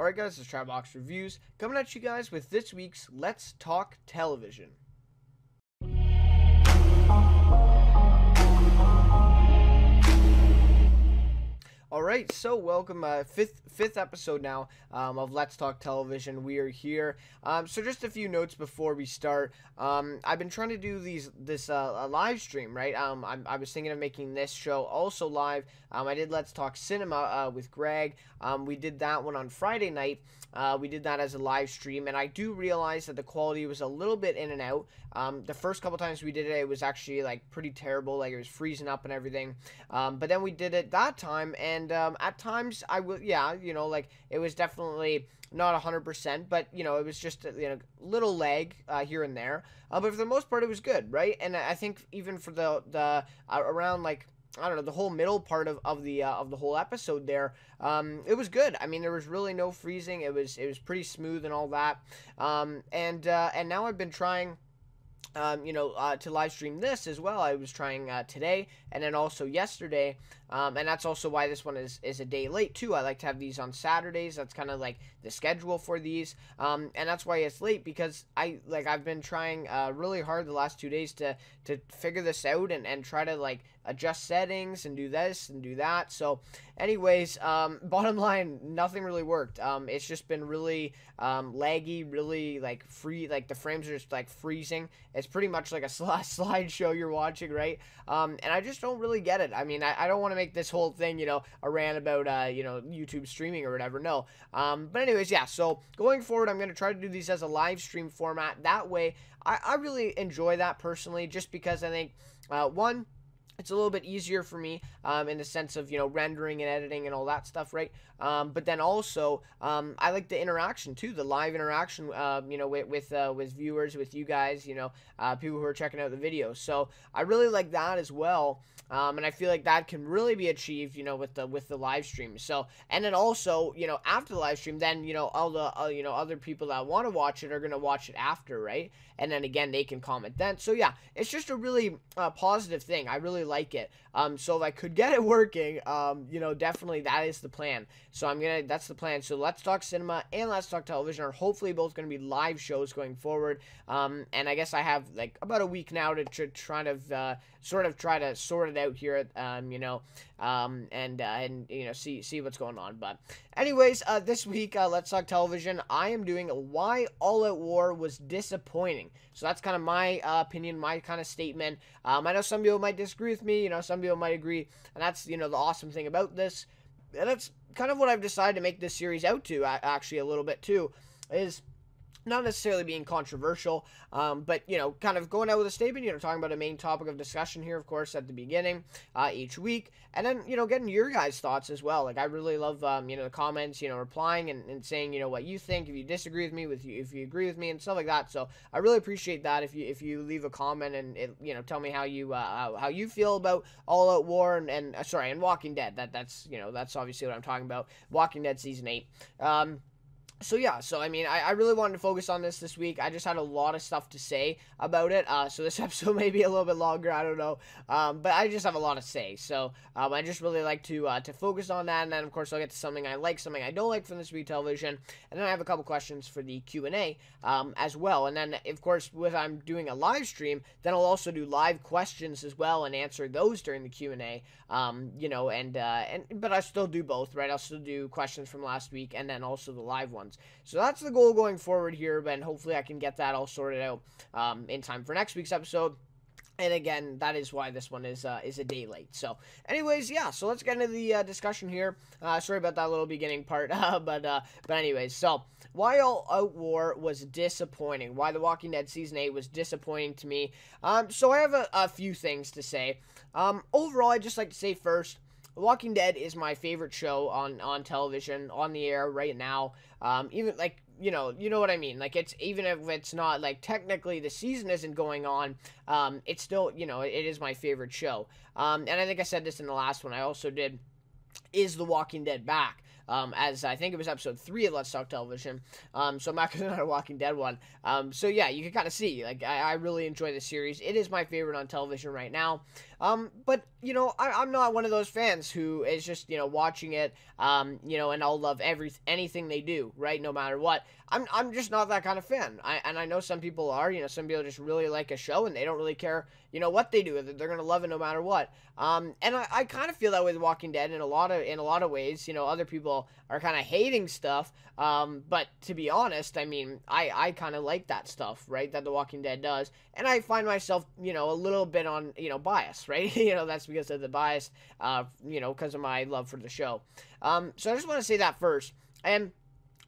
Alright guys, it's Chatterbox Reviews, coming at you guys with this week's Let's Talk Television. Alright, so welcome, fifth episode now of Let's Talk Television. We are here. So just a few notes before we start. I've been trying to do this live stream, right? I was thinking of making this show also live. I did Let's Talk Cinema with Greg. We did that one on Friday night. We did that as a live stream, and I do realize that the quality was a little bit in and out. The first couple times we did it, it was actually like pretty terrible, like it was freezing up and everything. But then we did it that time, and at times like it was definitely not 100%, but it was just little lag here and there. But for the most part, it was good, right? And I think even for the around like, I don't know, the whole middle part of the whole episode there, it was good. I mean, there was really no freezing. It was pretty smooth and all that. And now I've been trying to live stream this as well. I was trying today and then also yesterday, and that's also why this one is a day late too. I like to have these on Saturdays. That's kind of like the schedule for these, and that's why it's late, because I've been trying really hard the last 2 days to figure this out and try to like adjust settings and do this and do that. So anyways, bottom line, nothing really worked. It's just been really laggy, really like like the frames are just like freezing. It's pretty much like a slideshow you're watching, right? And I just don't really get it. I mean, I don't want to make this whole thing, a rant about, YouTube streaming or whatever. No. But anyways, yeah, so going forward, I'm going to try to do these as a live stream format. That way, I really enjoy that personally, just because I think, one, it's a little bit easier for me in the sense of, rendering and editing and all that stuff, right? But then also, I like the interaction too, the live interaction, with viewers, with you guys, people who are checking out the videos. So I really like that as well. And I feel like that can really be achieved, with the live stream. So, and then also, after the live stream, then, all the, other people that want to watch it are going to watch it after, right? And then again, they can comment then. So yeah, it's just a really positive thing. I really like it. So if I could get it working, definitely that is the plan. So that's the plan. So Let's Talk Cinema and Let's Talk Television are hopefully both going to be live shows going forward. And I guess I have like about a week now to try to try to sort it out here, see what's going on. But anyways, this week, Let's Talk Television, I am doing why All Out War was disappointing. So that's kind of my opinion, my kind of statement. I know some people might disagree with me, some people might agree, and that's, the awesome thing about this. And that's kind of what I've decided to make this series out to, actually, a little bit too, is not necessarily being controversial, but, kind of going out with a statement, talking about a main topic of discussion here, of course, at the beginning, each week, and then, getting your guys' thoughts as well. Like, I really love, the comments, replying and saying, what you think, if you disagree with me, if you agree with me, and stuff like that. So, I really appreciate that if you leave a comment and, tell me how you feel about All Out War and Walking Dead. That's obviously what I'm talking about. Walking Dead Season 8. So yeah, I mean, I really wanted to focus on this week. I just had a lot of stuff to say about it, so this episode may be a little bit longer, I don't know, but I just have a lot to say, so I just really like to focus on that, and then of course I'll get to something I like, something I don't like from this week television, and then I have a couple questions for the Q&A as well, and then of course if I'm doing a live stream, then I'll also do live questions as well and answer those during the Q&A, but I still do both, right? I'll still do questions from last week and then also the live ones. So that's the goal going forward here, but hopefully I can get that all sorted out in time for next week's episode. And again, that is why this one is a day late. So, anyways, yeah. So let's get into the discussion here. Sorry about that little beginning part, but anyways. So, why All Out War was disappointing? Why The Walking Dead Season 8 was disappointing to me? So I have a few things to say. Overall, I'd just like to say first, Walking Dead is my favorite show on television, on the air right now. Even like, you know what I mean? Like, it's, even if it's not, like, technically the season isn't going on, it's still, it is my favorite show. And I think I said this in the last one I also did, is The Walking Dead back? As I think it was episode 3 of Let's Talk Television. So I'm not going to do a Walking Dead one. So yeah, you can kind of see, like, I really enjoy the series. It is my favorite on television right now. But, you know, I'm not one of those fans who is just, you know, watching it, you know, and I'll love anything they do, right, no matter what. I'm just not that kind of fan. And I know some people are, you know, some people just really like a show and they don't really care, you know, what they do with it. They're going to love it no matter what. And I kind of feel that way with Walking Dead in a lot of ways. You know, other people are kind of hating stuff. But to be honest, I mean, I kind of like that stuff, right, that The Walking Dead does. And I find myself, you know, a little bit on, you know, bias, right? You know, that's because of the bias, you know, because of my love for the show. So I just want to say that first. And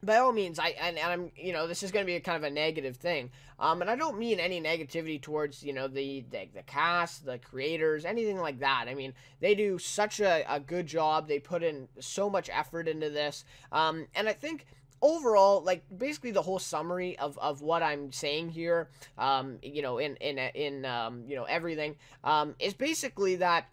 by all means, I'm, you know, this is going to be a kind of a negative thing. And I don't mean any negativity towards, you know, the cast, the creators, anything like that. I mean, they do such a good job. They put in so much effort into this. And I think overall, like, basically the whole summary of what I'm saying here, you know, in you know, everything, is basically that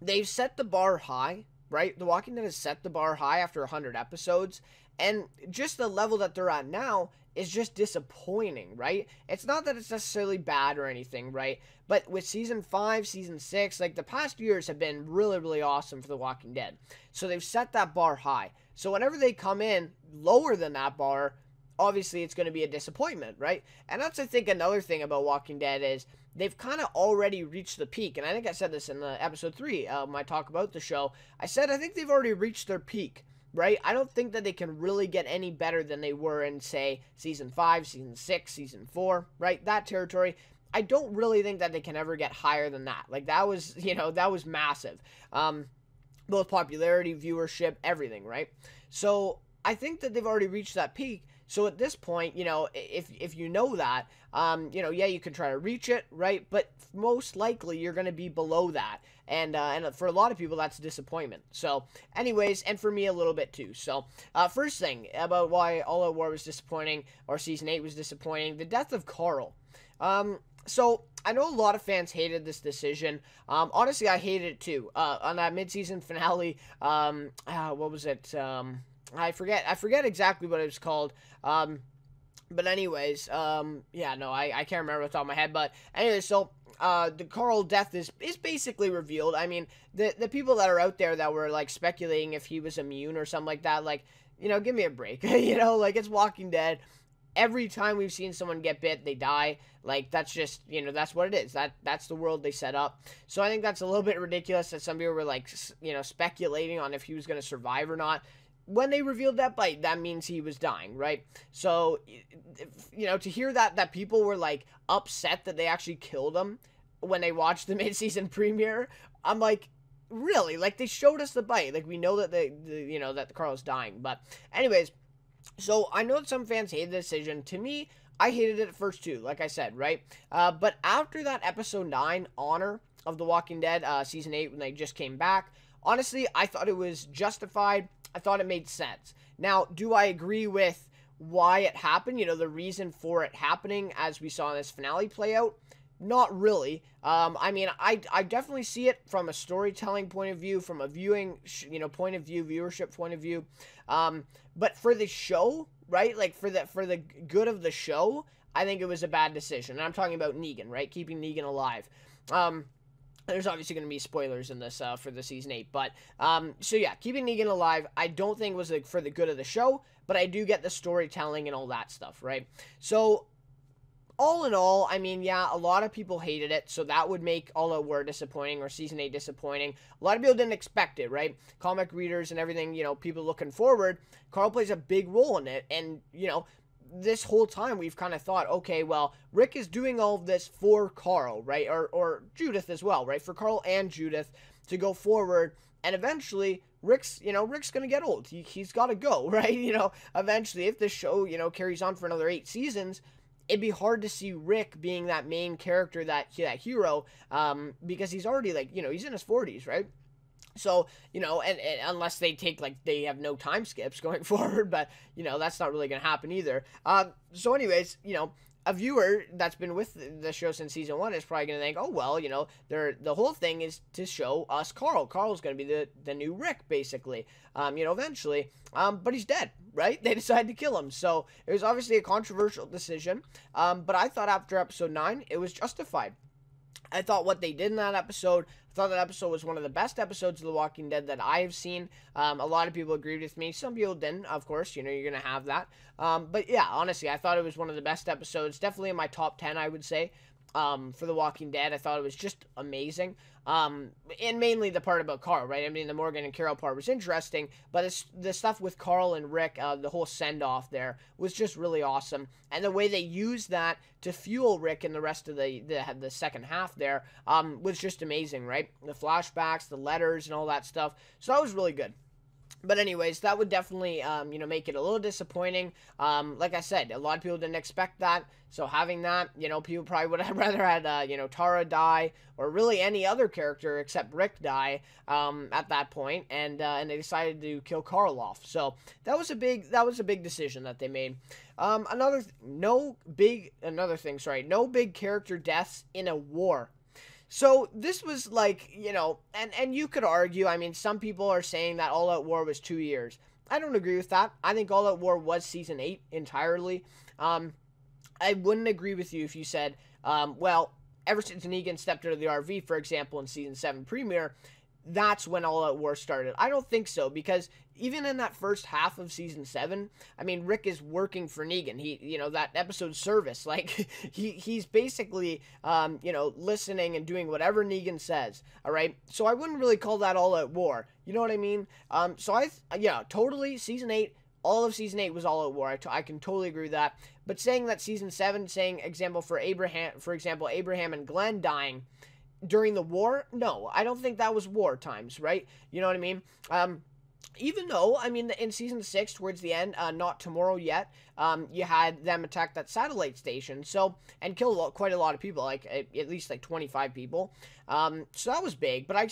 they've set the bar high, right? The Walking Dead has set the bar high after 100 episodes, and just the level that they're at now is just disappointing, right? It's not that it's necessarily bad or anything, right? But with season 5, season 6, like, the past years have been really, really awesome for The Walking Dead. So they've set that bar high. So whenever they come in lower than that bar, obviously it's going to be a disappointment, right? And that's, I think, another thing about Walking Dead is they've kind of already reached the peak. And I think I said this in the episode 3, when I talk about the show. I said I think they've already reached their peak, right? I don't think that they can really get any better than they were in, say, season 5, season 6, season 4, right? That territory. I don't really think that they can ever get higher than that. Like, that was, you know, that was massive. Both popularity, viewership, everything, right? So I think that they've already reached that peak. So at this point, you know, if you know that, you know, yeah, you can try to reach it, right? But most likely you're going to be below that. And for a lot of people, that's disappointment. So anyways, and for me a little bit too. So first thing about why All Out War was disappointing, or season 8 was disappointing, the death of Carl. So I know a lot of fans hated this decision. Honestly, I hated it too. On that mid-season finale, what was it? I forget exactly what it was called. But anyways, yeah, no, I can't remember off the top of my head. But anyways, so the Carl death is basically revealed. I mean, the people that are out there that were like speculating if he was immune or something like that, like, you know, give me a break. You know, like, it's Walking Dead. Every time we've seen someone get bit, they die. Like, that's just, you know, that's what it is. That's the world they set up. So I think that's a little bit ridiculous that some people were, like, you know, speculating on if he was going to survive or not. When they revealed that bite, that means he was dying, right? So, you know, to hear that people were, like, upset that they actually killed him when they watched the mid-season premiere, I'm like, really? Like, they showed us the bite. Like, we know that you know, that Carl's dying. But anyways, so I know that some fans hated the decision. To me, I hated it at first too, like I said, right? But after that episode 9, Honor of The Walking Dead, season 8, when they just came back, honestly, I thought it was justified. I thought it made sense. Now, do I agree with why it happened? You know, the reason for it happening, as we saw in this finale play out? Not really. I mean, I definitely see it from a storytelling point of view, from a viewing, you know, point of view, viewership point of view. But for the show, right? Like, for the good of the show, I think it was a bad decision. And I'm talking about Negan, right? Keeping Negan alive. There's obviously going to be spoilers in this for the season 8, but so yeah, keeping Negan alive, I don't think was for the good of the show, but I do get the storytelling and all that stuff, right? So all in all, I mean, yeah, a lot of people hated it, so that would make All Out War disappointing, or season 8 disappointing. A lot of people didn't expect it, right? Comic readers and everything, you know, people looking forward, Carl plays a big role in it, and, you know, this whole time we've kind of thought, okay, well, Rick is doing all of this for Carl, right? Or Judith as well, right? For Carl and Judith to go forward, and eventually Rick's going to get old. He's got to go, right? You know, eventually, if this show, you know, carries on for another 8 seasons, it'd be hard to see Rick being that main character, that hero, because he's already, like, you know, he's in his 40s, right? So, you know, and unless they take, like, they have no time skips going forward, but, you know, that's not really going to happen either. So anyways, you know, a viewer that's been with the show since season 1 is probably going to think, oh, well, you know, the whole thing is to show us Carl. Carl's going to be the new Rick, basically, you know, eventually. But he's dead, right? They decided to kill him. So it was obviously a controversial decision. But I thought after episode 9, it was justified. I thought what they did in that episode, I thought that episode was one of the best episodes of The Walking Dead that I have seen. A lot of people agreed with me. Some people didn't, of course. You know, you're going to have that. But yeah, honestly, I thought it was one of the best episodes. Definitely in my top 10, I would say, for The Walking Dead. I thought it was just amazing. And mainly the part about Carl, right? I mean, the Morgan and Carol part was interesting, but the stuff with Carl and Rick, the whole send-off there, was just really awesome. And the way they used that to fuel Rick and the rest of the second half there was just amazing, right? The flashbacks, the letters, and all that stuff. So that was really good. But anyways, that would definitely, make it a little disappointing. Like I said, a lot of people didn't expect that. So having that, people probably would have rather had, Tara die or really any other character except Rick die at that point. And they decided to kill Carl off. So that was a big decision that they made. No big character deaths in a war. So this was like, and you could argue, I mean, some people are saying that All Out War was 2 years. I don't agree with that. I think All Out War was season 8 entirely. I wouldn't agree with you if you said, well, ever since Negan stepped out of the RV, for example, in season 7 premiere, that's when All Out War started. I don't think so, because even in that first half of season 7, I mean, Rick is working for Negan. He, that episode Service, like, he's basically, listening and doing whatever Negan says, all right? So I wouldn't really call that All Out War. You know what I mean? Totally, season 8, all of season 8 was All Out War. I can totally agree with that. But saying that season 7, for example, Abraham and Glenn dying during the war, no, I don't think that was war times, right? You know what I mean? Even though, I mean, in season 6, towards the end, not tomorrow yet, you had them attack that satellite station, and kill quite a lot of people, like, at least, 25 people. So that was big, but I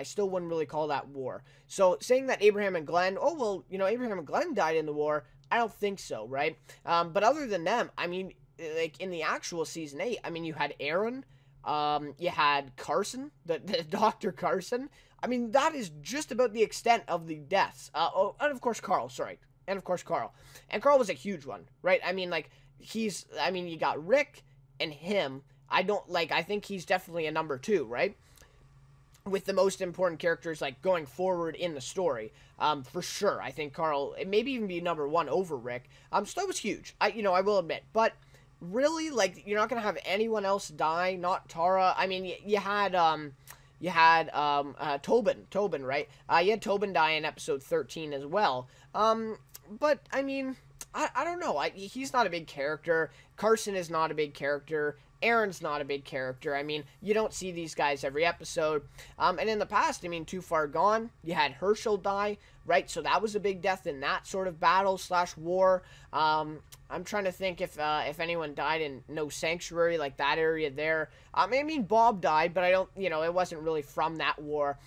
still wouldn't really call that war. So saying that Abraham and Glenn, Abraham and Glenn died in the war, I don't think so, right? But other than them, I mean, like, in the actual season 8, I mean, you had Aaron, you had Carson, the Dr. Carson. I mean, that is just about the extent of the deaths. And of course, Carl, And Carl was a huge one, right? I mean, you got Rick and him. I think he's definitely a number 2, right? With the most important characters, going forward in the story. For sure. I think Carl, it maybe even be number 1 over Rick. So that was huge. I will admit. But really, you're not going to have anyone else die, not Tara. I mean, you had Tobin, right? You had Tobin die in episode 13 as well. But, I mean, I don't know. He's not a big character. Carson is not a big character. Aaron's not a big character. I mean, you don't see these guys every episode. And in the past, I mean, Too Far Gone, you had Herschel die, right? So that was a big death in that sort of battle/war. I'm trying to think if anyone died in No Sanctuary, like that area there. I mean, Bob died, but I don't, it wasn't really from that war.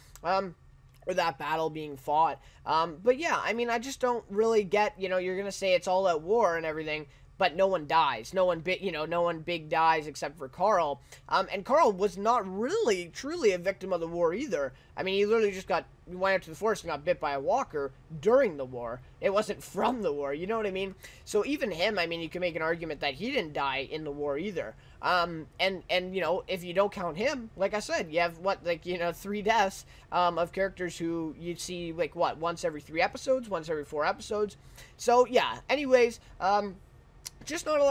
Or that battle being fought. But yeah, I mean, I just don't really get, you're going to say it's all out war and everything, but no one dies. No one big dies except for Carl. And Carl was not really, truly a victim of the war either. I mean, he literally just went out to the forest and got bit by a walker during the war. It wasn't from the war, you know what I mean? So even him, I mean, you can make an argument that he didn't die in the war either. And if you don't count him, like I said, you have 3 deaths of characters who you'd see once every 3 episodes, once every 4 episodes. So yeah, anyways, just not a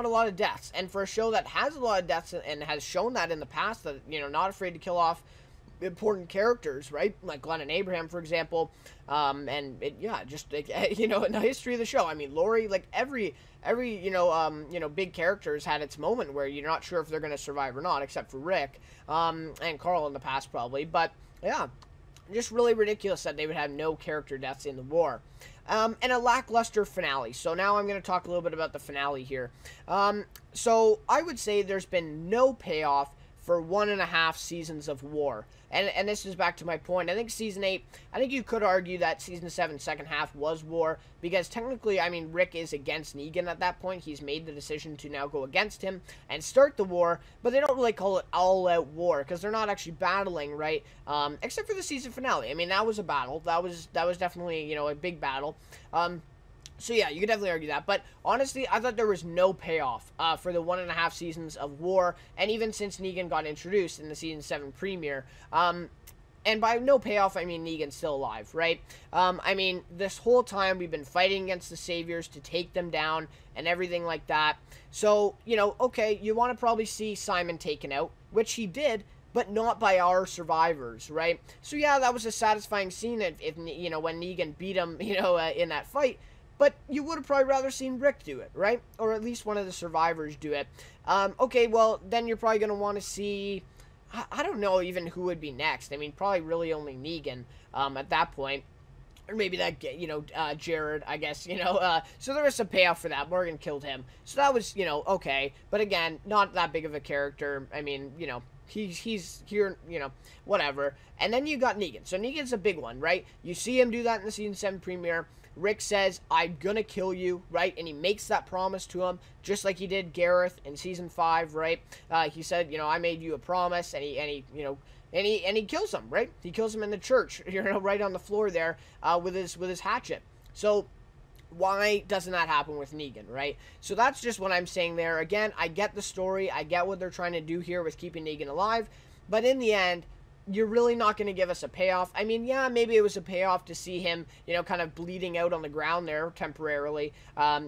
lot of deaths. And for a show that has a lot of deaths and has shown that in the past, that not afraid to kill off important characters, right? Like Glenn and Abraham, for example. In the history of the show, I mean, Lori, every big character has had its moment where you're not sure if they're going to survive or not, except for Rick and Carl in the past probably. But yeah, just really ridiculous that they would have no character deaths in the war. And a lackluster finale. So now I'm going to talk a little bit about the finale here. So I would say there's been no payoff for 1.5 seasons of war. And this is back to my point. I think season 8, I think you could argue that season 7 second half was war, because technically, I mean, Rick is against Negan at that point. He's made the decision to now go against him and start the war, but they don't really call it all-out war, because they're not actually battling, right? Except for the season finale. I mean, that was a battle. That was definitely, a big battle. So yeah, you could definitely argue that. But honestly, I thought there was no payoff for the 1.5 seasons of war, and even since Negan got introduced in the season 7 premiere. And by no payoff, I mean Negan's still alive, right? I mean, this whole time we've been fighting against the Saviors to take them down and everything like that. So, you know, okay, you want to probably see Simon taken out, which he did, but not by our survivors, right? So yeah, that was a satisfying scene if you know, when Negan beat him, you know, in that fight. But you would have probably rather seen Rick do it, right? Or at least one of the survivors do it. Okay, well, then you're probably going to want to see... I don't know even who would be next. I mean, probably really only Negan at that point. Or maybe that, you know, Jared, I guess, you know. So there was some payoff for that. Morgan killed him. So that was, you know, okay. But again, not that big of a character. I mean, you know, he's here, you know, whatever. And then you got Negan. So Negan's a big one, right? You see him do that in the season 7 premiere. Rick says, I'm gonna kill you, right? And he makes that promise to him, just like he did Gareth in season 5, right? He said, you know, I made you a promise, and he you know, and he kills him, right? He kills him in the church, you know, right on the floor there, with his hatchet. So why doesn't that happen with Negan, right? So that's just what I'm saying there. Again, I get the story, I get what they're trying to do here with keeping Negan alive, but in the end, you're really not going to give us a payoff. I mean, yeah, maybe it was a payoff to see him, you know, kind of bleeding out on the ground there temporarily,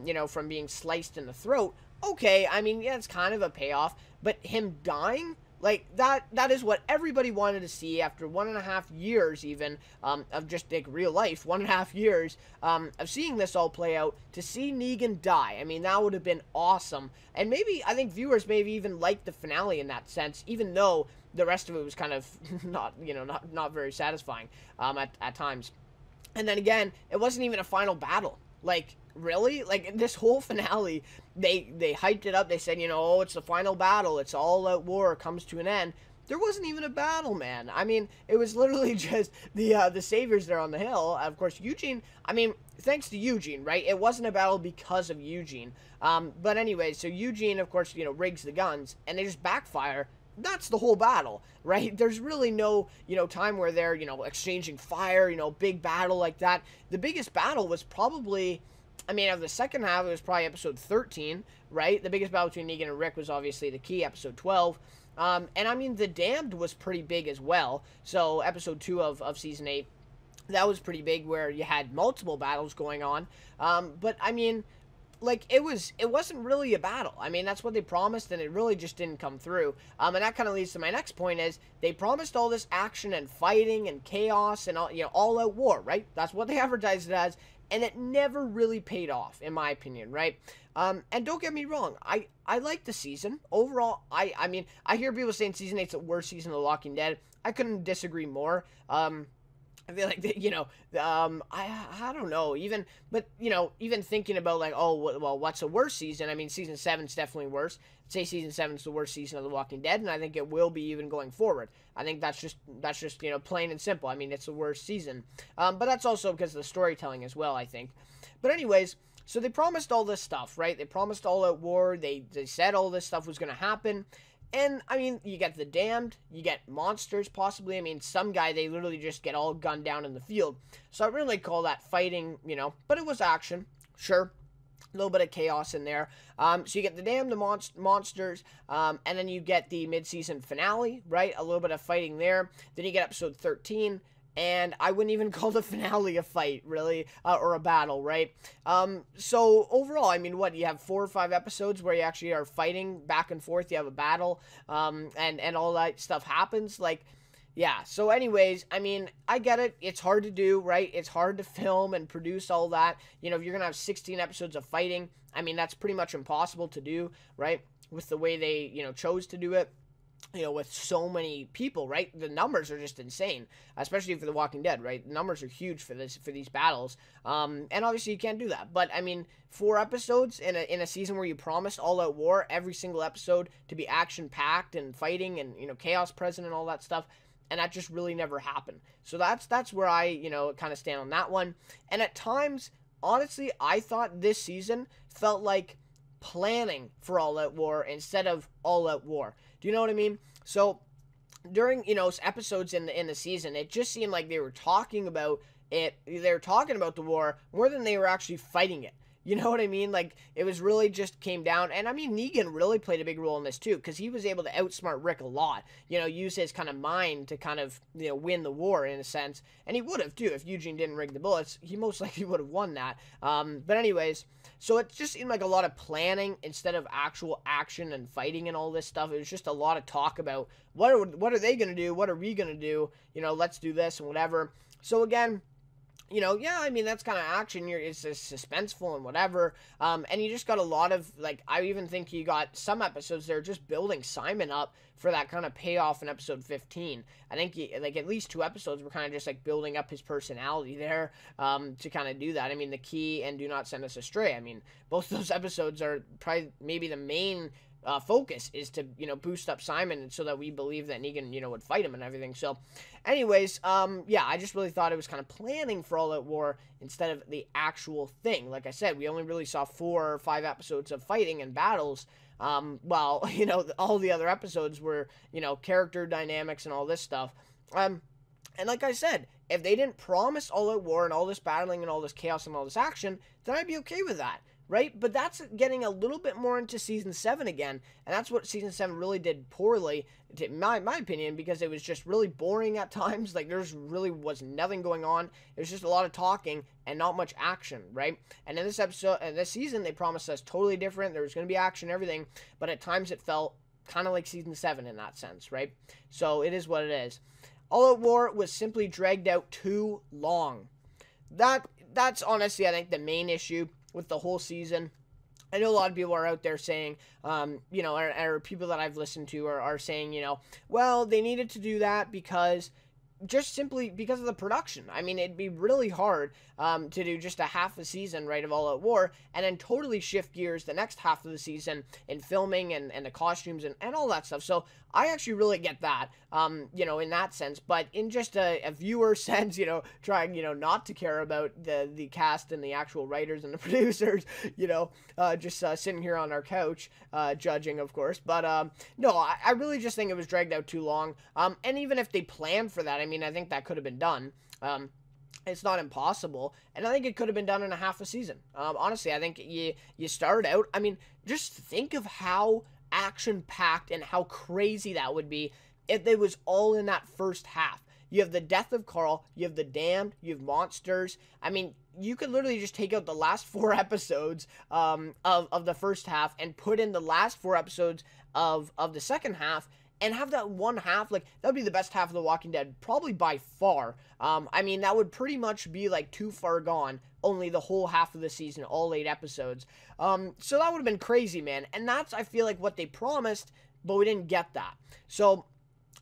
you know, from being sliced in the throat. Okay, I mean, yeah, it's kind of a payoff, but him dying, like, that is what everybody wanted to see after 1.5 years even, of just, like, real life, 1.5 years, of seeing this all play out. To see Negan die, I mean, that would have been awesome, and maybe, I think viewers maybe even liked the finale in that sense, even though the rest of it was kind of not, you know, not very satisfying, at times. And then again, it wasn't even a final battle. Like, really? Like, this whole finale, they hyped it up. They said, you know, oh, it's the final battle. It's all out war. It comes to an end. There wasn't even a battle, man. I mean, it was literally just the Saviors there on the hill. Of course, Eugene, I mean, thanks to Eugene, right? It wasn't a battle because of Eugene. But anyway, so Eugene, of course, you know, rigs the guns, and they just backfire. That's the whole battle, right? There's really no, you know, time where they're, you know, exchanging fire, you know, big battle like that. The biggest battle was probably, I mean, of the second half, it was probably episode 13, right? The biggest battle between Negan and Rick was obviously the key, episode 12. And I mean, The Damned was pretty big as well. So episode 2 of season 8, that was pretty big, where you had multiple battles going on. But I mean, like, it wasn't really a battle. I mean, that's what they promised, and it really just didn't come through. And that kind of leads to my next point, is they promised all this action and fighting and chaos and all, you know, all out war, right? That's what they advertised it as, and it never really paid off, in my opinion, right? And don't get me wrong, I like the season overall. I mean, I hear people saying season 8's the worst season of The Walking Dead. I couldn't disagree more. I feel like, you know, I don't know, even, but, you know, even thinking about, like, oh, well, what's a worse season? I mean, season 7's definitely worse. I'd say season 7's the worst season of The Walking Dead, and I think it will be even going forward. I think that's just, you know, plain and simple. I mean, it's the worst season. But that's also because of the storytelling as well, I think. But anyways, so they promised all this stuff, right? They promised all out war. They said all this stuff was going to happen. And, I mean, you get the Damned, you get monsters, possibly. I mean, some guy, they literally just get all gunned down in the field. So I really call that fighting, you know, but it was action, sure. A little bit of chaos in there. So you get the Damned, the monsters, and then you get the mid-season finale, right? A little bit of fighting there. Then you get episode 13. And I wouldn't even call the finale a fight, really, or a battle, right? So overall, I mean, what, you have 4 or 5 episodes where you actually are fighting back and forth, you have a battle, and all that stuff happens, like, yeah. So anyways, I mean, I get it, it's hard to do, right? It's hard to film and produce all that. You know, if you're gonna have 16 episodes of fighting, I mean, that's pretty much impossible to do, right? With the way they, you know, chose to do it. You know, with so many people, right? The numbers are just insane, especially for The Walking Dead, right? The numbers are huge for these battles, and obviously you can't do that. But I mean, 4 episodes in a season where you promised all out war, every single episode to be action packed and fighting and, you know, chaos present and all that stuff, and that just really never happened. So that's where I, you know, kind of stand on that one. And at times, honestly, I thought this season felt like planning for all out war instead of all out war. Do you know what I mean? So during, you know, episodes in the season, it just seemed like they were talking about it. They were talking about the war more than they were actually fighting it. You know what I mean? Like, it was really just came down. And I mean, Negan really played a big role in this too, because he was able to outsmart Rick a lot. You know, use his kind of mind to kind of, you know, win the war in a sense. And he would have too. If Eugene didn't rig the bullets, he most likely would have won that. But anyways, so it just seemed like a lot of planning instead of actual action and fighting and all this stuff. It was just a lot of talk about what are they going to do? What are we going to do? You know, let's do this and whatever. So again, you know, yeah, I mean, that's kind of action. It's just suspenseful and whatever. And you just got a lot of, like, I even think you got some episodes that are just building Simon up for that kind of payoff in episode 15. I think, like, at least 2 episodes were kind of just, like, building up his personality there to kind of do that. I mean, The Key and Do Not Send Us Astray. I mean, both those episodes are probably maybe the main focus is to, you know, boost up Simon so that we believe that Negan, you know, would fight him and everything. So anyways, yeah, I just really thought it was kind of planning for All Out War instead of the actual thing. Like I said, we only really saw 4 or 5 episodes of fighting and battles, while, you know, all the other episodes were, you know, character dynamics and all this stuff. And like I said, if they didn't promise All Out War and all this battling and all this chaos and all this action, then I'd be okay with that. Right? But that's getting a little bit more into Season 7 again, and that's what Season 7 really did poorly, in my opinion, because it was just really boring at times. Like, there really was nothing going on. It was just a lot of talking and not much action, right? And in this episode, and this season, they promised us totally different. There was going to be action and everything, but at times it felt kind of like Season 7 in that sense, right? So it is what it is. All Out War was simply dragged out too long. That's honestly, I think, the main issue with the whole season. I know a lot of people are out there saying, you know, or people that I've listened to are saying, you know, well, they needed to do that because just simply because of the production. I mean, it'd be really hard to do just a half a season, right, of All Out War, and then totally shift gears the next half of the season in filming and the costumes and all that stuff. So I actually really get that, you know, in that sense. But in just a viewer sense, you know, trying, you know, not to care about the cast and the actual writers and the producers, you know, just sitting here on our couch, judging, of course. But no, I really just think it was dragged out too long. And even if they planned for that, I mean, I think that could have been done. It's not impossible, and I think it could have been done in a half a season. Honestly, I think you start out, I mean, just think of how action-packed and how crazy that would be if it was all in that first half. You have the death of Carl, you have the damned, you have monsters. I mean, you could literally just take out the last 4 episodes of the first half and put in the last 4 episodes of the second half, and have that one half, like, that would be the best half of The Walking Dead, probably by far. I mean, that would pretty much be, like, Too Far Gone, only the whole half of the season, all 8 episodes. So that would have been crazy, man. And that's, I feel like, what they promised, but we didn't get that. So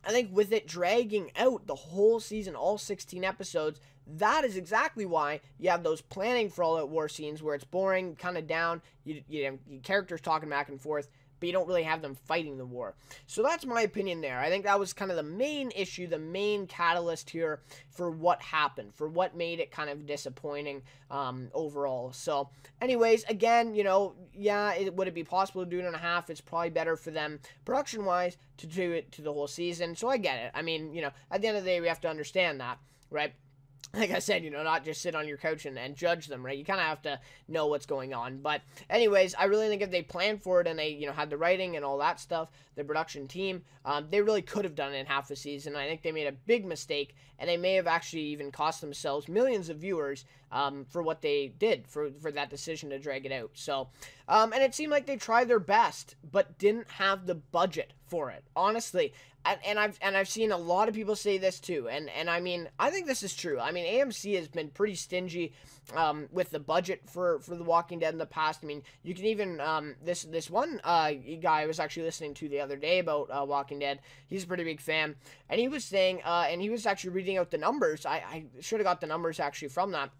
I think with it dragging out the whole season, all 16 episodes, that is exactly why you have those planning for All Out War scenes where it's boring, kind of down, you have characters talking back and forth, but you don't really have them fighting the war. So that's my opinion there. I think that was kind of the main issue, the main catalyst here for what happened, for what made it kind of disappointing overall. So anyways, again, you know, yeah, would it be possible to do it in a half? It's probably better for them production-wise to do it to the whole season. So I get it. I mean, you know, at the end of the day, we have to understand that, right? Like I said, you know, not just sit on your couch and judge them, right? You kind of have to know what's going on. But anyways, I really think if they planned for it and they, you know, had the writing and all that stuff, the production team, they really could have done it in half a season. I think they made a big mistake, and they may have actually even cost themselves millions of viewers for what they did, for that decision to drag it out. So, and it seemed like they tried their best, but didn't have the budget for it. Honestly, and I've seen a lot of people say this too, and I mean, I think this is true. I mean, AMC has been pretty stingy with the budget for The Walking Dead in the past. I mean, you can even this one guy I was actually listening to the other day about Walking Dead. He's a pretty big fan, and he was saying, and he was actually reading out the numbers. I should have got the numbers actually from that.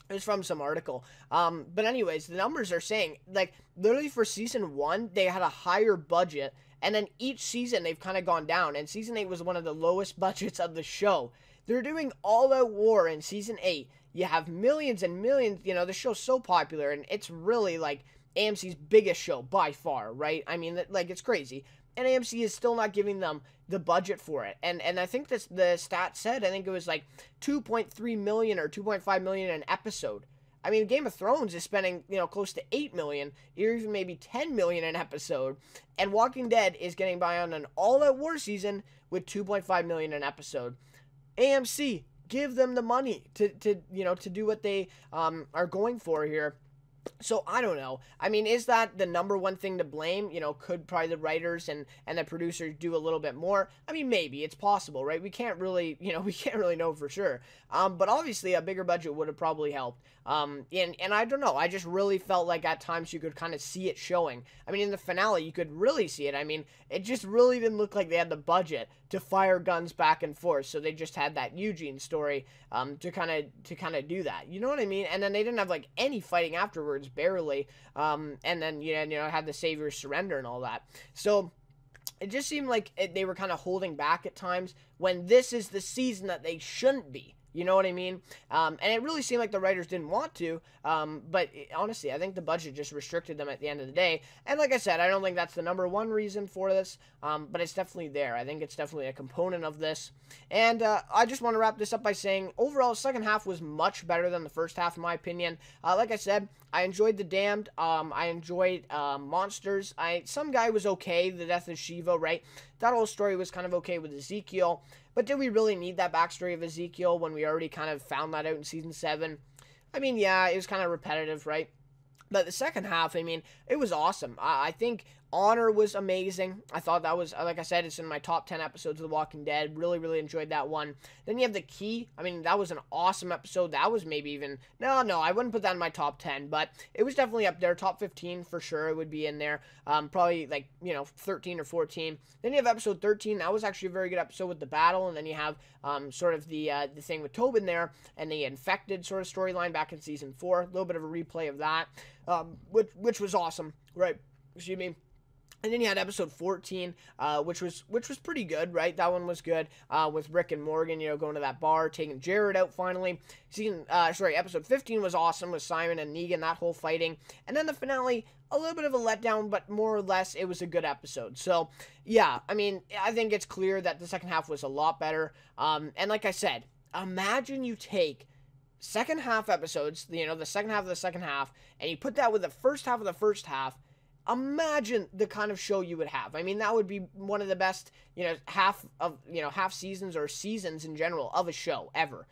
It was from some article. But anyways, the numbers are saying, like, literally for season 1, they had a higher budget, and then each season they've kind of gone down, and season 8 was one of the lowest budgets of the show. They're doing All Out War in season 8. You have millions and millions, you know, the show's so popular, and it's really, like, AMC's biggest show by far, right? I mean, like, it's crazy. And AMC is still not giving them the budget for it. And I think this, the stat said, I think it was like 2.3 million or 2.5 million an episode. I mean, Game of Thrones is spending, close to 8 million, or even maybe 10 million an episode, and Walking Dead is getting by on an all-out war season with 2.5 million an episode. AMC, give them the money to do what they are going for here. So I don't know. I mean, is that the number one thing to blame? Could probably the writers and the producers do a little bit more? I mean, maybe it's possible, right? We can't really, we can't really know for sure. But obviously a bigger budget would have probably helped. And I don't know. I just really felt like at times you could kind of see it showing. I mean, in the finale, you could really see it. I mean, it just really didn't look like they had the budget to fire guns back and forth. So they just had that Eugene story to kind of do that. You know what I mean? And then they didn't have like any fighting afterwards, barely. And then had the saviors surrender and all that. So it just seemed like they were kind of holding back at times when this is the season that they shouldn't be. You know what I mean? And it really seemed like the writers didn't want to, but honestly, I think the budget just restricted them at the end of the day. And like I said, I don't think that's the number one reason for this, but it's definitely there. I think it's definitely a component of this. And I just want to wrap this up by saying, overall, second half was much better than the first half, in my opinion. Like I said, I enjoyed The Damned. I enjoyed Monsters. Some guy was okay, the death of Shiva, right? That whole story was kind of okay with Ezekiel. But did we really need that backstory of Ezekiel when we already kind of found that out in Season 7? I mean, yeah, it was kind of repetitive, right? But the second half, I mean, it was awesome. I think Honor was amazing. I thought that was, like I said, it's in my top 10 episodes of The Walking Dead. Really, really enjoyed that one. Then you have The Key. I mean, that was an awesome episode. That was maybe even, no, I wouldn't put that in my top 10, but it was definitely up there. Top 15 for sure. It would be in there. Probably like, 13 or 14. Then you have episode 13. That was actually a very good episode with the battle. And then you have sort of the thing with Tobin there and the infected sort of storyline back in season 4. A little bit of a replay of that, which was awesome, right? Excuse me. And then you had episode 14, which was pretty good, right? That one was good, with Rick and Morgan, going to that bar, taking Jared out finally. Episode 15 was awesome with Simon and Negan, that whole fighting. And then the finale, a little bit of a letdown, but more or less it was a good episode. So, yeah, I mean, I think it's clear that the second half was a lot better. And like I said, imagine you take second half episodes, the second half of the second half, and you put that with the first half of the first half. Imagine the kind of show you would have. I mean, that would be one of the best, half seasons or seasons in general of a show ever.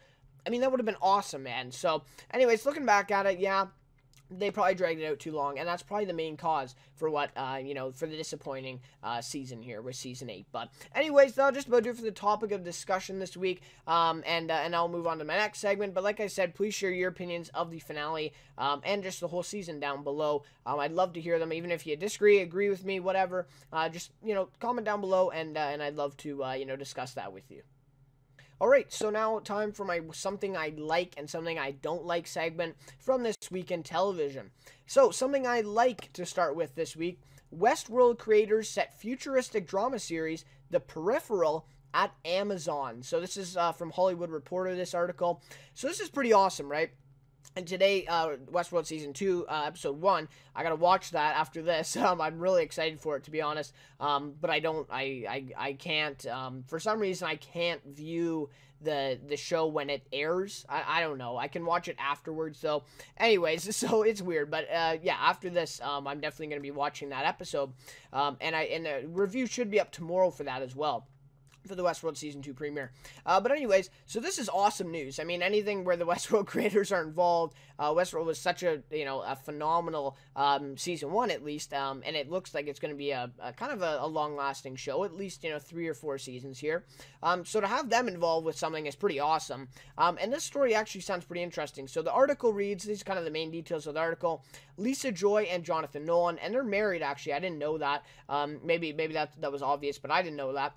I mean, that would have been awesome, man. So, anyways, looking back at it, yeah, they probably dragged it out too long, and that's probably the main cause for what, for the disappointing season here with season 8. But anyways, that'll just about do it for the topic of discussion this week, and I'll move on to my next segment. But like I said, please share your opinions of the finale and just the whole season down below. I'd love to hear them, even if you disagree, agree with me, whatever. Just, comment down below, and I'd love to, discuss that with you. Alright, so now time for my something I like and something I don't like segment from this week in television. So, something I like to start with this week, Westworld creators set futuristic drama series The Peripheral at Amazon. So this is from Hollywood Reporter, this article. So this is pretty awesome, right? And today, Westworld Season 2, Episode 1, I gotta watch that after this. I'm really excited for it, to be honest. But I can't, for some reason, I can't view the show when it airs. I don't know. I can watch it afterwards, though. Anyways, so it's weird. But, yeah, after this, I'm definitely gonna be watching that episode. And the review should be up tomorrow for that as well, for the Westworld Season 2 premiere. But anyways, so this is awesome news. I mean, anything where the Westworld creators are involved, Westworld was such a, a phenomenal Season 1 at least, and it looks like it's going to be a kind of a long-lasting show, at least, 3 or 4 seasons here. So to have them involved with something is pretty awesome. And this story actually sounds pretty interesting. So the article reads, these are kind of the main details of the article, Lisa Joy and Jonathan Nolan, and they're married, actually. I didn't know that. Maybe that was obvious, but I didn't know that.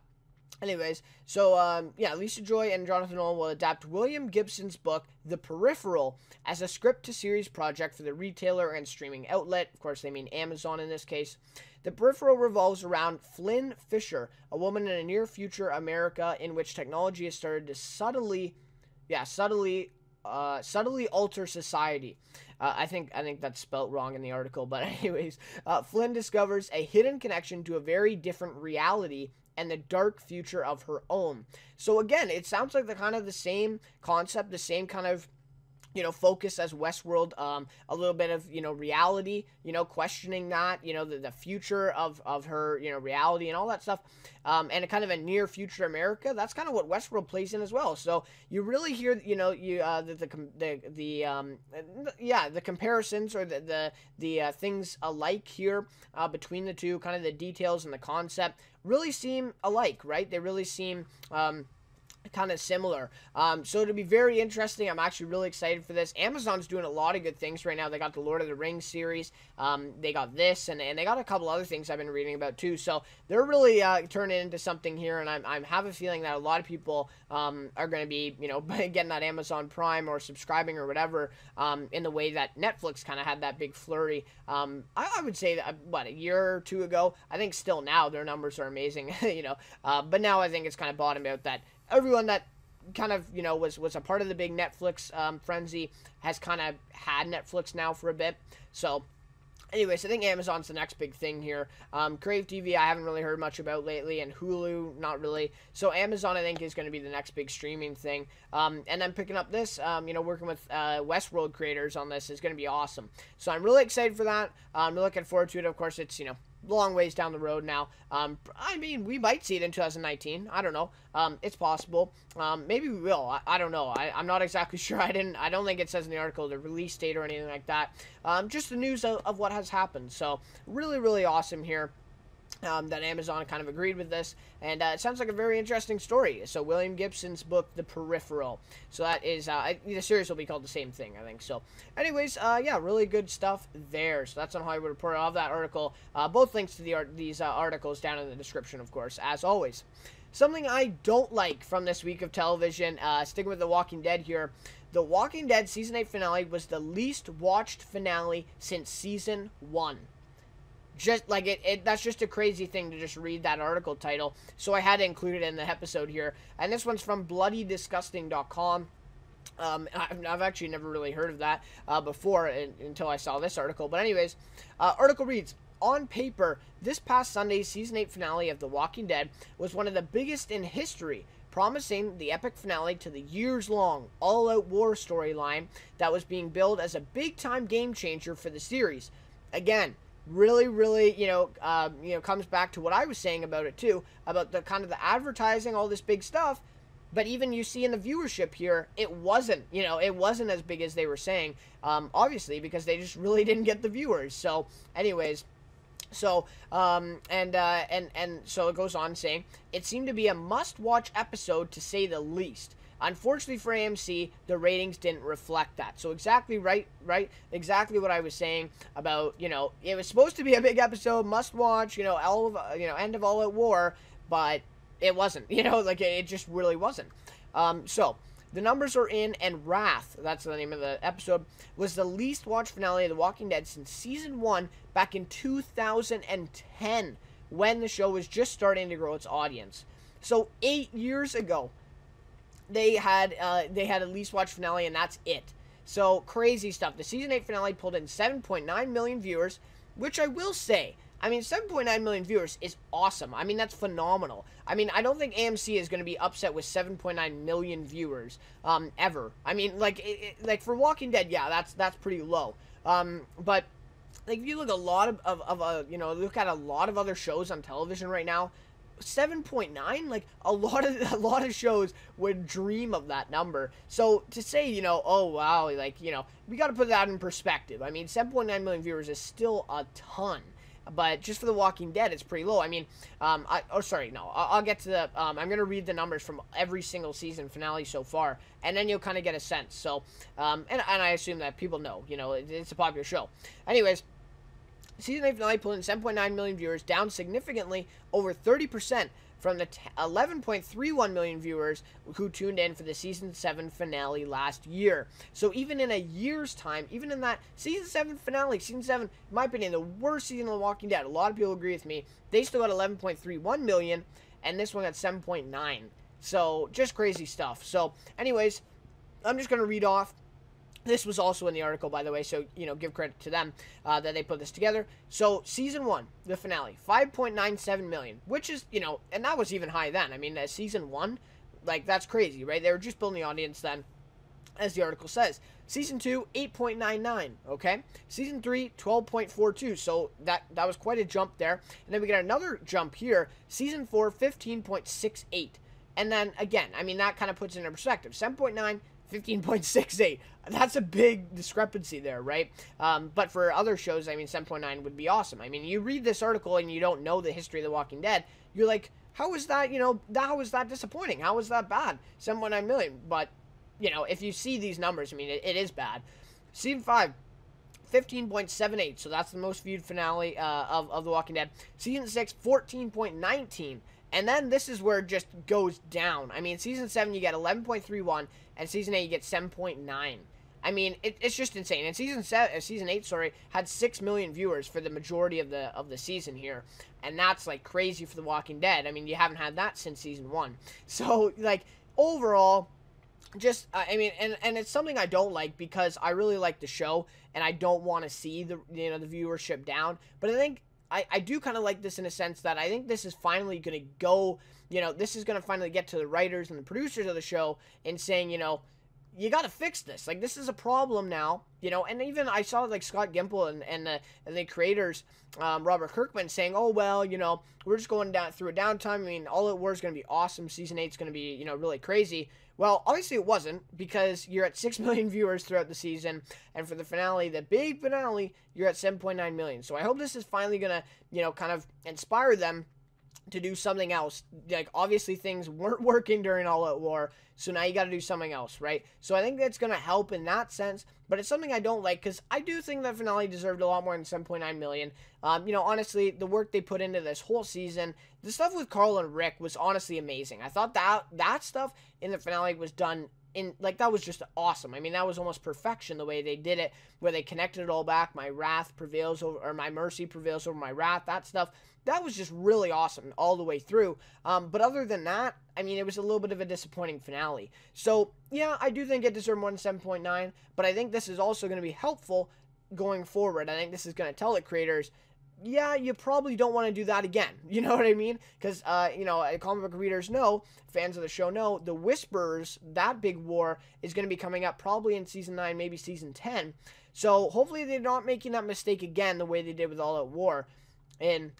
Anyways, so, yeah, Lisa Joy and Jonathan Nolan will adapt William Gibson's book, The Peripheral, as a script-to-series project for the retailer and streaming outlet. Of course, they mean Amazon in this case. The Peripheral revolves around Flynn Fisher, a woman in a near-future America in which technology has started to subtly alter society. I think that's spelt wrong in the article, but anyways, Flynn discovers a hidden connection to a very different reality and the dark future of her own. So again, it sounds like the same concept, the same kind of focus as Westworld, a little bit of, reality, questioning that, the future of her, reality and all that stuff, and a kind of a near future America. That's kind of what Westworld plays in as well. So you really hear, the comparisons, or the things alike here, between the two, kind of the details and the concept really seem alike, right? They really seem, kind of similar. So it'll be very interesting. I'm actually really excited for this. Amazon's doing a lot of good things right now. They got the Lord of the Rings series. They got this, and they got a couple other things I've been reading about too. So they're really turning into something here, and I have a feeling that a lot of people are going to be, getting that Amazon Prime or subscribing or whatever, in the way that Netflix kind of had that big flurry. I would say that, a year or two ago. I think still now their numbers are amazing, but now I think it's kind of bottomed out that everyone that kind of, was a part of the big Netflix frenzy has kind of had Netflix now for a bit. So anyways, I think Amazon's the next big thing here. Crave TV, I haven't really heard much about lately, and Hulu, not really. So Amazon, I think, is going to be the next big streaming thing. And then picking up this, working with Westworld creators on this is going to be awesome. So I'm really excited for that. I'm looking forward to it. Of course, it's, long ways down the road now. I mean, we might see it in 2019. I don't know. It's possible. Maybe we will. I don't know. I'm not exactly sure. I don't think it says in the article the release date or anything like that. Just the news of what has happened. So really, really awesome here. That Amazon kind of agreed with this, and it sounds like a very interesting story. So William Gibson's book, The Peripheral. So that is, the series will be called the same thing, I think. So anyways, yeah, really good stuff there. So that's on Hollywood Reporter. I'll have that article, both links to these articles down in the description, of course, as always. Something I don't like from this week of television, sticking with The Walking Dead here. The Walking Dead Season 8 finale was the least watched finale since Season 1. Just like that's just a crazy thing to just read that article title. So I had to include it in the episode here. And this one's from bloodydisgusting.com. I've actually never really heard of that before until I saw this article. But anyways, article reads, on paper, this past Sunday's Season 8 finale of The Walking Dead was one of the biggest in history, promising the epic finale to the years-long all-out war storyline that was being billed as a big-time game-changer for the series. Again, really, comes back to what I was saying about it too, about the kind of the advertising, all this big stuff. But even you see in the viewership here, it wasn't as big as they were saying, obviously, because they just really didn't get the viewers. So anyways, so so it goes on saying it seemed to be a must-watch episode to say the least. Unfortunately for AMC, the ratings didn't reflect that. So exactly right, exactly what I was saying about, it was supposed to be a big episode, must watch, end of All Out War, but it wasn't, it just really wasn't. So the numbers are in, and Wrath, that's the name of the episode, was the least watched finale of The Walking Dead since Season 1 back in 2010, when the show was just starting to grow its audience. So 8 years ago, they had a least watched finale, and that's it. So crazy stuff. The Season 8 finale pulled in 7.9 million viewers, which I will say, 7.9 million viewers is awesome. That's phenomenal. I don't think AMC is going to be upset with 7.9 million viewers, ever. For Walking Dead, yeah, that's pretty low. But if you look a lot look at a lot of other shows on television right now, 7.9, a lot of shows would dream of that number. So to say, oh wow, we got to put that in perspective. 7.9 million viewers is still a ton, but just for The Walking Dead, it's pretty low. I'll get to the, I'm going to read the numbers from every single season finale so far, and then you'll kind of get a sense. So, and I assume that people know, it's a popular show. Anyways, Season 8 finale pulled in 7.9 million viewers, down significantly, over 30% from the 11.31 million viewers who tuned in for the Season 7 finale last year. So even in a year's time, even in that Season 7 finale, Season 7, in my opinion, the worst season of The Walking Dead, a lot of people agree with me, they still got 11.31 million, and this one got 7.9. So just crazy stuff. So anyways, I'm just going to read off. This was also in the article, by the way, so, give credit to them that they put this together. So, Season 1, the finale, 5.97 million, which is, and that was even high then. Season 1, that's crazy, right? They were just building the audience then, as the article says. Season 2, 8.99, okay? Season 3, 12.42, so that was quite a jump there. And then we get another jump here. Season 4, 15.68. And then, again, I mean, that kind of puts it in perspective. 7.9, 15.68. That's a big discrepancy there, right? But for other shows, I mean, 7.9 would be awesome. I mean, you read this article and you don't know the history of The Walking Dead, you're like, how is that, how is that disappointing? How is that bad? 7.9 million. But, if you see these numbers, I mean, it is bad. Season 5, 15.78, so that's the most viewed finale of The Walking Dead. Season 6, 14.19. And then this is where it just goes down. I mean, Season 7, you get 11.31, and Season 8, you get 7.9. I mean, it's just insane. And Season 8, had 6 million viewers for the majority of the season here. And that's, like, crazy for The Walking Dead. I mean, you haven't had that since Season 1. So, like, overall, just, I mean, and it's something I don't like because I really like the show, and I don't want to see the viewership down. But I think I do kind of like this in a sense that I think this is finally going to go, this is going to finally get to the writers and the producers of the show and saying, you got to fix this. Like, this is a problem now, and even I saw, like, Scott Gimple and the creators, Robert Kirkman, saying, oh, well, we're just going through a downtime. I mean, All Out War is going to be awesome. Season 8 is going to be, really crazy. Well, obviously it wasn't, because you're at 6 million viewers throughout the season, and for the finale, the big finale, you're at 7.9 million. So I hope this is finally going to, kind of inspire them to do something else. Like, obviously things weren't working during All Out War, so now you got to do something else, right? So I think that's going to help in that sense, but it's something I don't like, because I do think that finale deserved a lot more than 7.9 million. Honestly, the work they put into this whole season, the stuff with Carl and Rick was honestly amazing. I thought that stuff in the finale was done that was just awesome. I mean, that was almost perfection, the way they did it, where they connected it all back. My mercy prevails over my wrath. That stuff, that was just really awesome all the way through. But other than that, I mean, it was a little bit of a disappointing finale. So, yeah, I do think it deserved more than 7.9, but I think this is also going to be helpful going forward. I think this is going to tell the creators, yeah, you probably don't want to do that again. You know what I mean? Because, comic book readers know, fans of the show know, the Whisperers, that big war, is going to be coming up probably in Season 9, maybe Season 10. So, hopefully they're not making that mistake again the way they did with All Out War. And,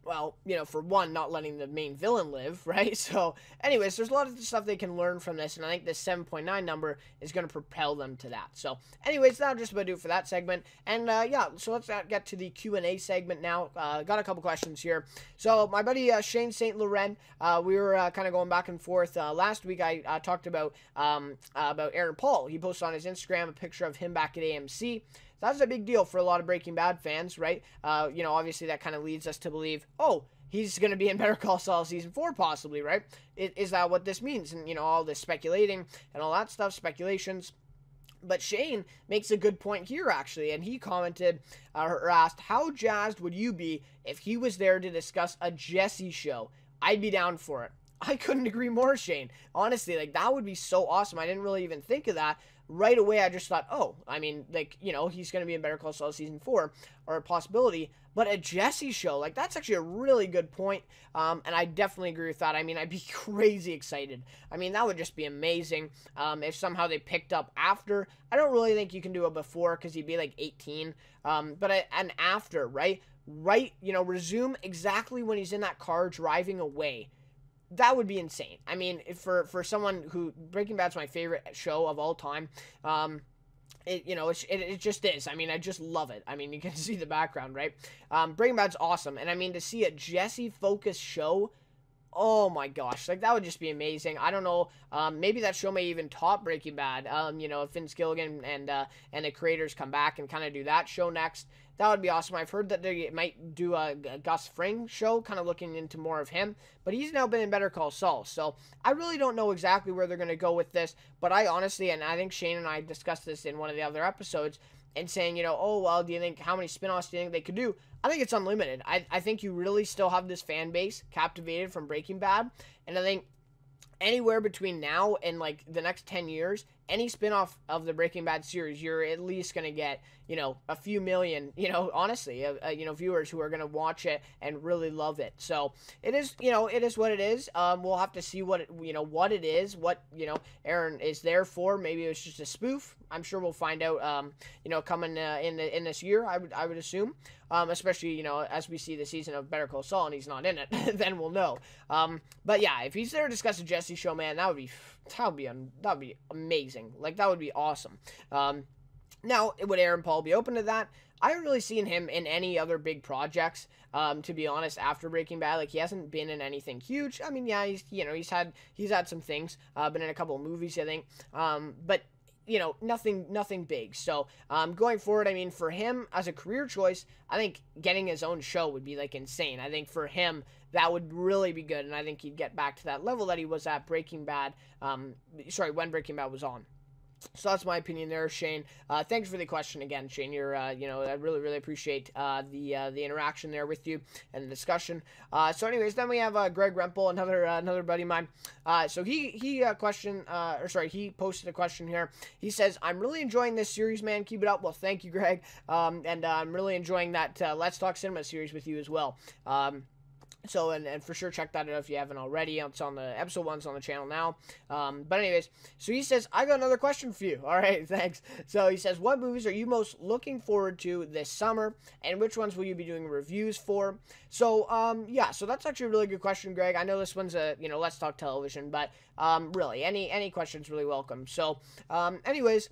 well, for one, not letting the main villain live, right? So, anyways, there's a lot of stuff they can learn from this, and I think this 7.9 number is going to propel them to that. So, anyways, that'll just about do it for that segment. And, yeah, so let's get to the Q&A segment now. Got a couple questions here. So, my buddy Shane St. Laurent, we were kind of going back and forth. Last week, I talked about Aaron Paul. He posted on his Instagram a picture of him back at AMC. That's a big deal for a lot of Breaking Bad fans, right? Obviously that kind of leads us to believe, oh, he's going to be in Better Call Saul Season 4 possibly, right? Is that what this means? And, all this speculating and all that stuff, speculations. But Shane makes a good point here, actually, and he commented or asked, how jazzed would you be if he was there to discuss a Jesse show? I'd be down for it. I couldn't agree more, Shane. Honestly, like, that would be so awesome. I didn't really even think of that. Right away, I just thought, oh, I mean, like, he's going to be in Better Call Saul Season 4, or a possibility, but a Jesse show, like, that's actually a really good point, and I definitely agree with that. I mean, I'd be crazy excited. I mean, that would just be amazing, if somehow they picked up after. I don't really think you can do it before, because he'd be, like, 18, but an after, right, resume exactly when he's in that car driving away. That would be insane. I mean, for someone who, Breaking Bad's my favorite show of all time, it just is. I mean, I just love it. I mean, you can see the background, right? Breaking Bad's awesome, and I mean, to see a Jesse-focused show, oh my gosh, like, that would just be amazing. I don't know, maybe that show may even top Breaking Bad, if Vince Gilligan and the creators come back and kind of do that show next. That would be awesome. I've heard that they might do a Gus Fring show, kind of looking into more of him, but he's now been in Better Call Saul, so I really don't know exactly where they're going to go with this, but I honestly, and I think Shane and I discussed this in one of the other episodes, and saying, oh, well, do you think, how many spin-offs do you think they could do? I think it's unlimited. I think you really still have this fan base captivated from Breaking Bad, and I think anywhere between now and like the next 10 years, any spin-off of the Breaking Bad series, you're at least going to get, a few million, honestly, viewers who are going to watch it and really love it. So it is, it is what it is. We'll have to see what what it is, what, Aaron is there for. Maybe it was just a spoof. I'm sure we'll find out, coming in this year, I would assume. Especially, as we see the season of Better Call Saul and he's not in it, then we'll know. But yeah, if he's there to discuss the Jesse Show, man, that would be amazing. Like, that would be awesome. Now, would Aaron Paul be open to that? I haven't really seen him in any other big projects, to be honest, after Breaking Bad. Like, he hasn't been in anything huge. I mean, yeah, he's had some things, been in a couple of movies, I think. But nothing big. So, going forward, I mean, for him as a career choice, I think getting his own show would be like insane. I think for him, that would really be good. And I think he'd get back to that level that he was at Breaking Bad. When Breaking Bad was on. So that's my opinion there, Shane. Thanks for the question again, Shane. You're, I really, really appreciate the interaction there with you and the discussion. So anyways, then we have Greg Rempel, another buddy of mine. So he posted a question here. He says, "I'm really enjoying this series, man. Keep it up." Well, thank you, Greg. And I'm really enjoying that Let's Talk Cinema series with you as well. So, and for sure, check that out if you haven't already. It's on the episode 1's on the channel now. But anyways, so he says, "I got another question for you." All right, thanks. So he says, "What movies are you most looking forward to this summer, and which ones will you be doing reviews for?" So, yeah, so that's actually a really good question, Greg. I know this one's Let's Talk Television, but really, any questions really welcome. So, anyways,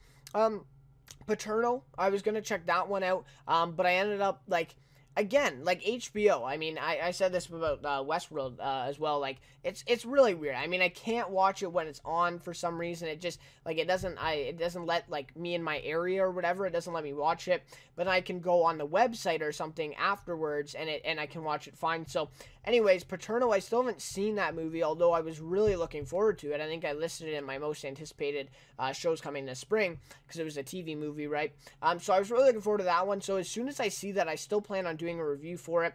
Paternal, I was gonna check that one out, but I ended up again, like HBO. I mean, I said this about Westworld as well. Like, it's really weird. I mean, I can't watch it when it's on for some reason. It just it doesn't let like me in my area or whatever. It doesn't let me watch it. But I can go on the website or something afterwards, and I can watch it fine. So, anyways, Paternal, I still haven't seen that movie, although I was really looking forward to it. I think I listed it in my most anticipated shows coming this spring because it was a TV movie, right? So I was really looking forward to that one. So as soon as I see that, I still plan on doing a review for it.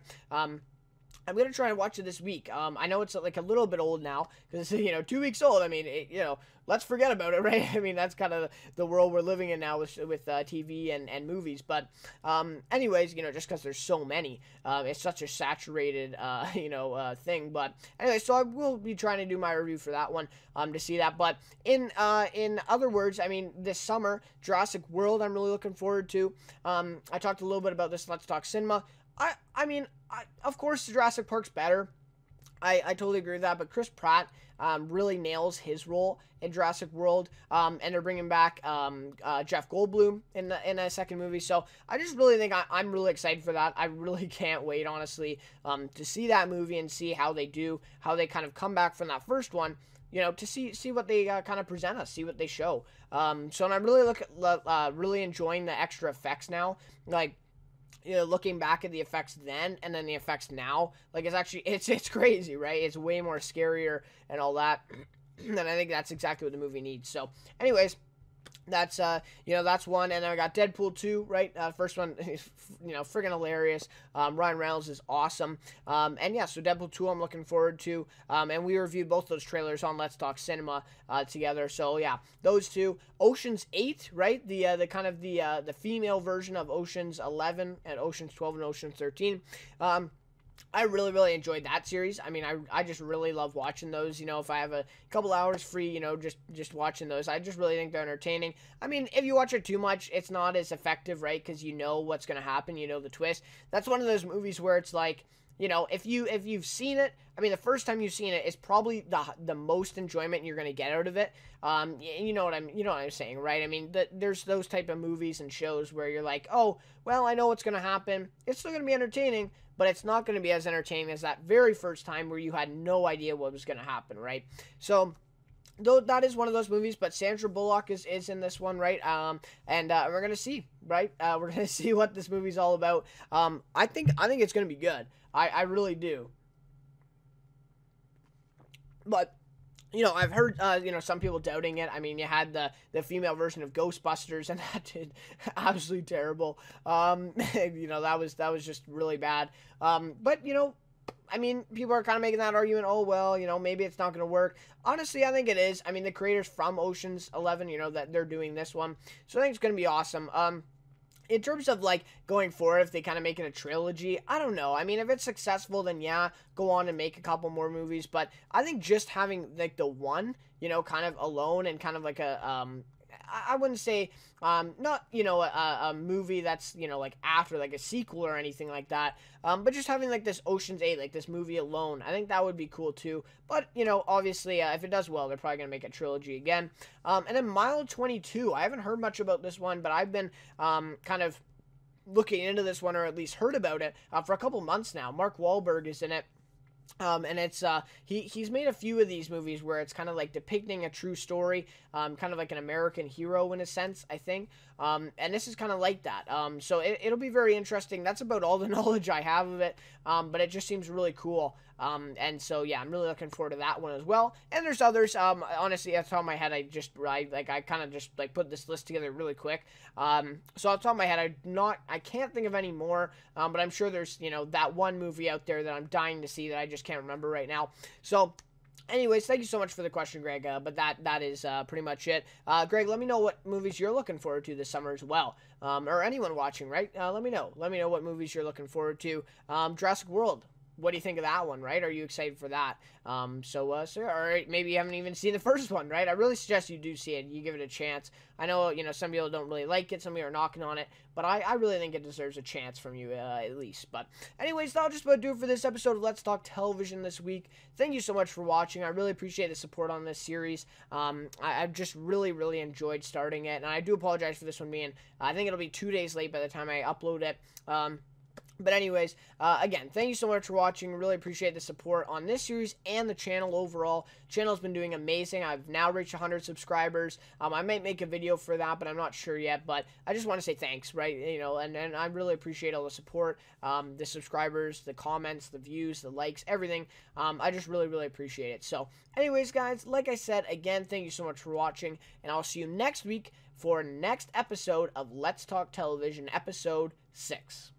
I'm going to try and watch it this week. I know it's like a little bit old now because, 2 weeks old. I mean, let's forget about it, right? I mean, that's kind of the world we're living in now with TV and movies. But anyways, just because there's so many, it's such a saturated, thing. But anyway, so I will be trying to do my review for that one to see that. But in other words, I mean, this summer, Jurassic World, I'm really looking forward to. I talked a little bit about this in Let's Talk Cinema. I mean, of course, Jurassic Park's better. I totally agree with that, but Chris Pratt really nails his role in Jurassic World, and they're bringing back Jeff Goldblum in a second movie. So I just really think I'm really excited for that. I really can't wait, honestly, to see that movie and see how they kind of come back from that first one. To see what they kind of present us, see what they show. So and I'm really really enjoying the extra effects now, like. Looking back at the effects then and then the effects now, like it's crazy, right? It's way more scarier and all that, and I think that's exactly what the movie needs. So, anyways, that's that's one, and then I got Deadpool 2, right? First one is friggin' hilarious. Ryan Reynolds is awesome, and yeah, so Deadpool 2 I'm looking forward to, and we reviewed both those trailers on Let's Talk Cinema together. So yeah, those two. Ocean's 8, right? The kind of the female version of Ocean's 11 and Ocean's 12 and Ocean's 13. I really, really enjoyed that series. I mean, I just really love watching those. If I have a couple hours free, just watching those, I just really think they're entertaining. I mean, if you watch it too much, it's not as effective, right? Because you know what's going to happen, the twist. That's one of those movies where it's like, if you've seen it, I mean, the first time you've seen it is probably the most enjoyment you're going to get out of it. You know what I'm saying, right? I mean, there's those type of movies and shows where you're like, oh, well, I know what's going to happen. It's still going to be entertaining, but it's not going to be as entertaining as that very first time where you had no idea what was going to happen, right? So, though that is one of those movies, but Sandra Bullock is in this one, right? And we're gonna see, right? We're gonna see what this movie's all about. I think it's gonna be good. I really do. But I've heard some people doubting it. I mean, you had the female version of Ghostbusters, and that did absolutely terrible. That was just really bad. But I mean, people are kind of making that argument, oh, well, maybe it's not going to work. Honestly, I think it is. I mean, the creators from Ocean's 11, that they're doing this one. So I think it's going to be awesome. In terms of, like, going forward, if they kind of make it a trilogy, I don't know. I mean, if it's successful, then yeah, go on and make a couple more movies. But I think just having, like, the one, kind of alone and kind of like I wouldn't say, not, a movie that's, like, after, like, a sequel or anything like that, but just having, like, this Ocean's 8, like, this movie alone, I think that would be cool, too. But, obviously, if it does well, they're probably going to make a trilogy again. And then Mile 22, I haven't heard much about this one, but I've been, kind of looking into this one, or at least heard about it, for a couple months now. Mark Wahlberg is in it. And it's he's made a few of these movies where it's kind of like depicting a true story, kind of like an American hero in a sense, I think. And this is kind of like that. So it'll be very interesting. That's about all the knowledge I have of it. But it just seems really cool. And so yeah, I'm really looking forward to that one as well. And there's others. Honestly, off the top of my head, I kind of just like put this list together really quick. So off the top of my head, I can't think of any more. But I'm sure there's that one movie out there that I'm dying to see that I just can't remember right now. So anyways, thank you so much for the question, Greg. But that is pretty much it. Greg, let me know what movies you're looking forward to this summer as well. Or anyone watching, right? Let me know. Let me know what movies you're looking forward to. Jurassic World. What do you think of that one, right? Are you excited for that? So all right, maybe you haven't even seen the first one, right? I really suggest you do see it. You give it a chance. I know, some people don't really like it. Some people are knocking on it. But I really think it deserves a chance from you, at least. But anyways, that'll just about do it for this episode of Let's Talk Television this week. Thank you so much for watching. I really appreciate the support on this series. I've just really, really enjoyed starting it. And I do apologize for this one being, I think it'll be 2 days late by the time I upload it. But anyways, again, thank you so much for watching. Really appreciate the support on this series and the channel overall. Channel's been doing amazing. I've now reached 100 subscribers. I might make a video for that, but I'm not sure yet. But I just want to say thanks, right? And I really appreciate all the support, the subscribers, the comments, the views, the likes, everything. I just really, really appreciate it. So anyways, guys, like I said, again, thank you so much for watching. And I'll see you next week for next episode of Let's Talk Television, episode 6.